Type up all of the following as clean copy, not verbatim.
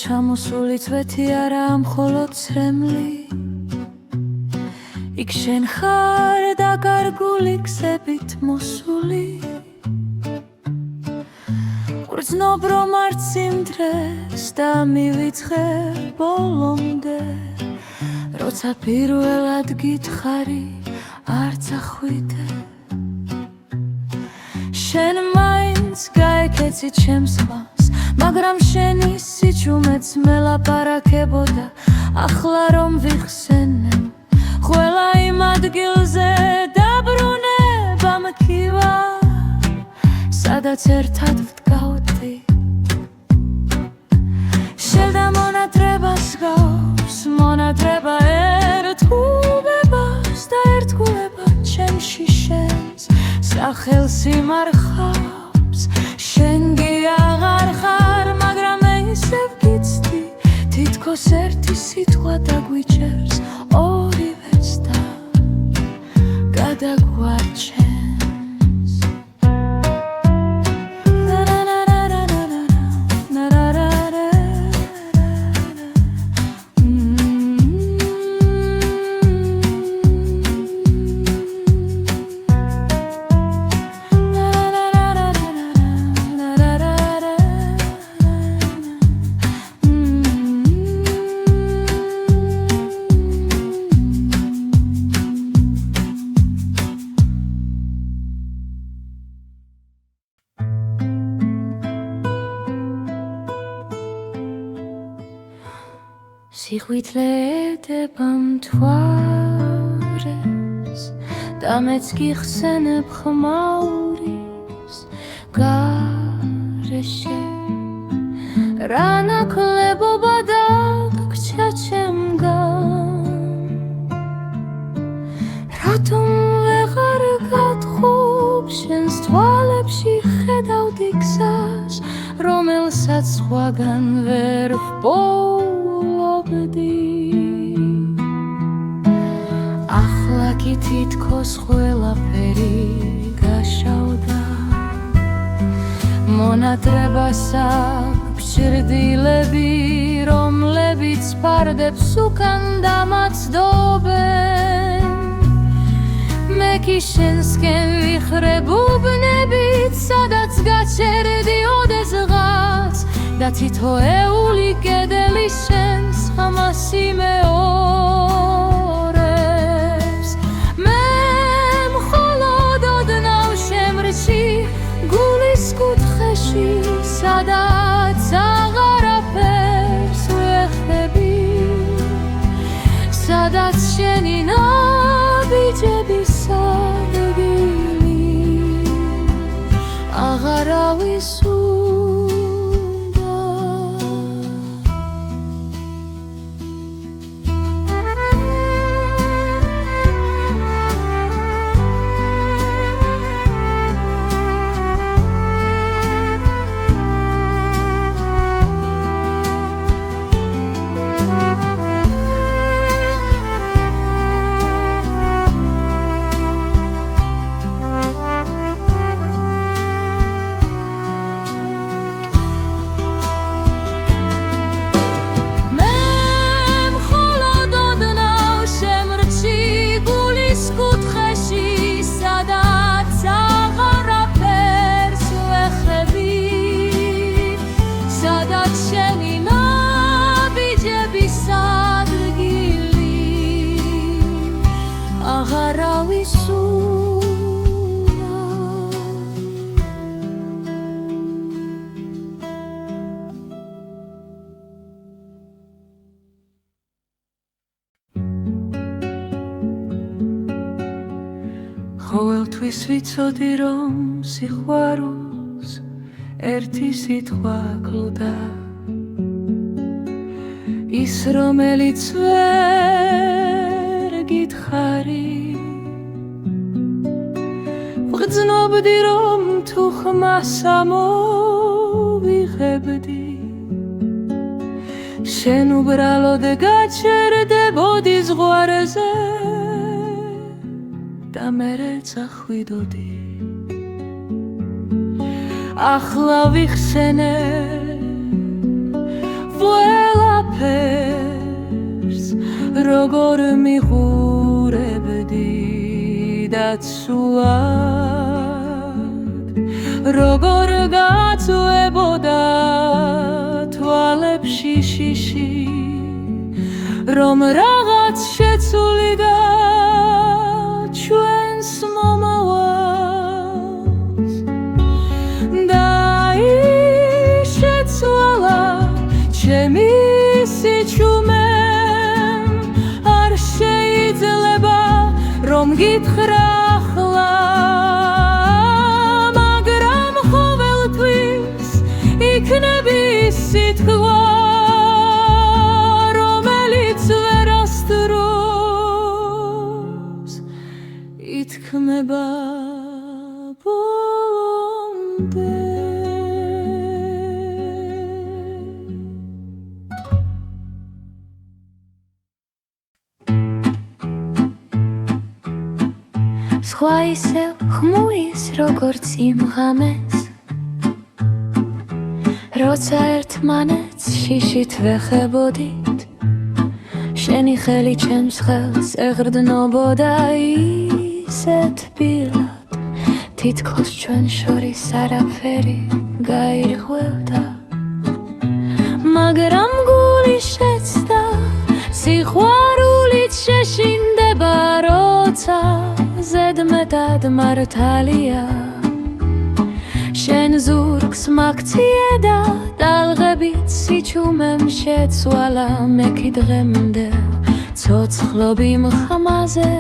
ჩამოსული წვეთი არა მხოლოდ ცრემლი იქ შენ ხარ დაკარგული გზებით მოსული გრძნობ რომ არც იმ დღეს და მივიწყე ბოლომდე როცა პირველად გითხარი არც ახვიდე შენ მაინც გაეკეცი ჩემს ხმას მაგრამ შენი სიჩუმეც მელაპარაკებოდა ახლა რომ ვიხსენე ყველა იმ ადგილზე დაბრუნება მქივა სადაც ერთად ვდგავდი შენ და მონატრებას გავს მონატრება ერთგულებას და ერთგულება ჩემში შენს სახელს იმარხავს შენ კი აღარ ხარ მაგრამ ისევ გიცდი თითქოს ერთი სიტყვა დაგვიჭერს ორივეც და გადაგვარჩენს სიღვიძლე ედება მთვარეს და მეც გიხსენებ ხმაურის გარეშე რა ნაკლებობა დაგრჩა ჩემგან რატომ ვეღარ გათხოვ შენს თვალებში ხედავდი გზას რომელსაც სხვაგან ვერ ახლა კი თითქოს ყველაფერი გაშავდა მონატრებას აქვს ჭრდილები რომლებიც ფარდებს უკან დამაცდობენ მე კი შენსკენ ვიხრე ბუბნებით სადაც გაჩერდი ოდესღაც და თითოეული კედელი შენს ხმას იმეორებს მე მხოლოდ ოდნავ შემრჩი გულის კუთხეში სადაც აღარაფერს ვეხები სადაც შენი ნაბიჯების ადგილი აღარავის ყოველთვის ვიცოდი რომ სიყვარულს ერთი სიტყვა გლდა ის რომელიც ვერ გითხარი ვგრძნობდი რომ თუ ხმას ამოვიღებდი შენ უბრალოდ გაჩერდებოდი ზღვარზე და მერე წახვიდოდი ახლა ვიხსენე ყველაფერს როგორ მიყურებდი დაცუად როგორ გაწვებოდა თვალებში შიში რომ რაღაც შეცვლი და ჩვენს მომავალს და შეცვალა ჩემი სიჩუმემ არ შეიძლება რომ გითხრა ახლა მაგრამ ყოველთვის იქნები სიტყვა ითქმება ბოლომდე სხვა ისევ ხმურის როგორც იმ ღამეს როცა ერთმანეთს შიშით ვეხებოდით შენი ხელი ჩემს ხელს ეღრდნობოდა ისეთ ბილად თითქოს ჩვენ შორის არაფერი გაირღვევდა მაგრამ გული შეცდა სიყვარულით შეშინდება როცა ზედმეტად მართალია შენ ზურგს მაგციე და ტალღებით სიჩუმემ შეცვალა მე კი დღემდე ცოცხლობი ხმაზე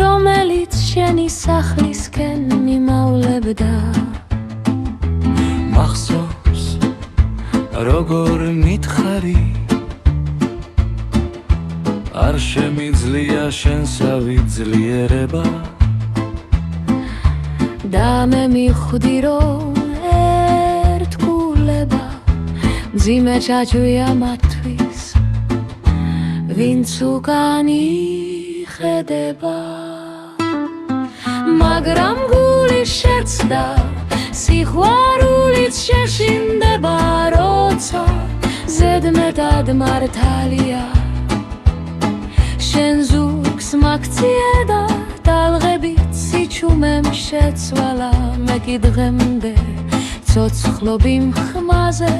რომელიც შენი სახლისკენ მიმავლებდა მახსოვს როგორ მითხარი არ შემიძლია შენსავი ძლიერება და მე მიხვდი რომ ერთგულება მძიმე ჩაჭვია მათთვის ვინც უკან იხედება მაგრამ გული შეცდა სიყვარულით შეშინდება როცა ზედმეტად მართალია შენ ზურგს მაგციე და ტალღებით სიჩუმემ შეცვალა მე კი დღემდე ცოცხლობი ხმაზე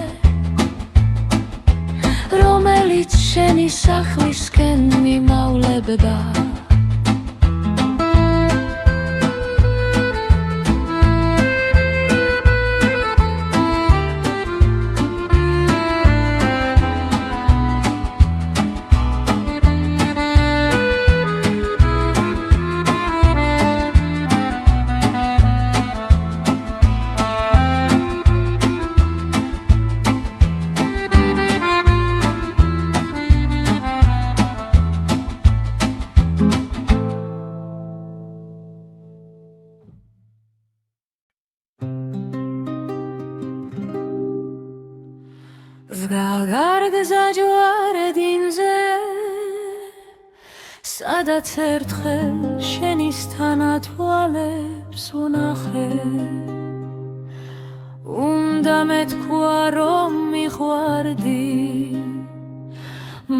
რომელიც შენი სახლისკენ მიმავლებდა ვგაგარგზა ჯვარედინზე სადაც ერთხელ შენის თანათვალებს ვნახე უნდა მეთქვა რომ მიყვარდი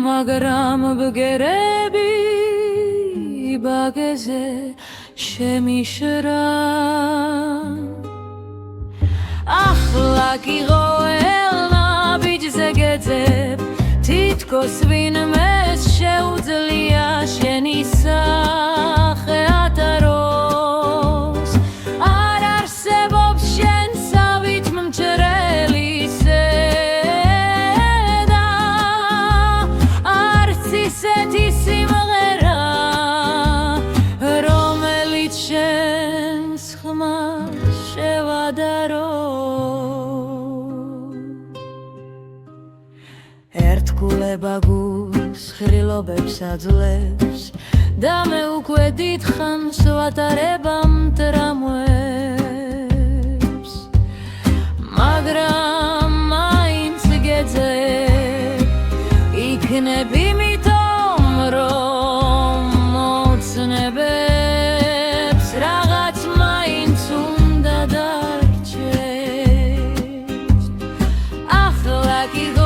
მაგრამ ბგერები ბაგეზე შემიშრა ახლა კიღო თითქოს ვინმეს შეუძლია შენი სახე ატაროს არ არსებობს შენსავით მჭრელი სედა არც ისეთი სიმღერა რომელიც შენს ხმას შევადარო ერთგულება გულს ხრილობებს აძლევს და მე უკვე დიდხანს ვატარებ ამ ტრამვებს მაგრამ მაინც გეძებ იქნებ იმიტომ რომ მოცნებებს რაღაც მაინც უნდა დარჩეს ახლა კი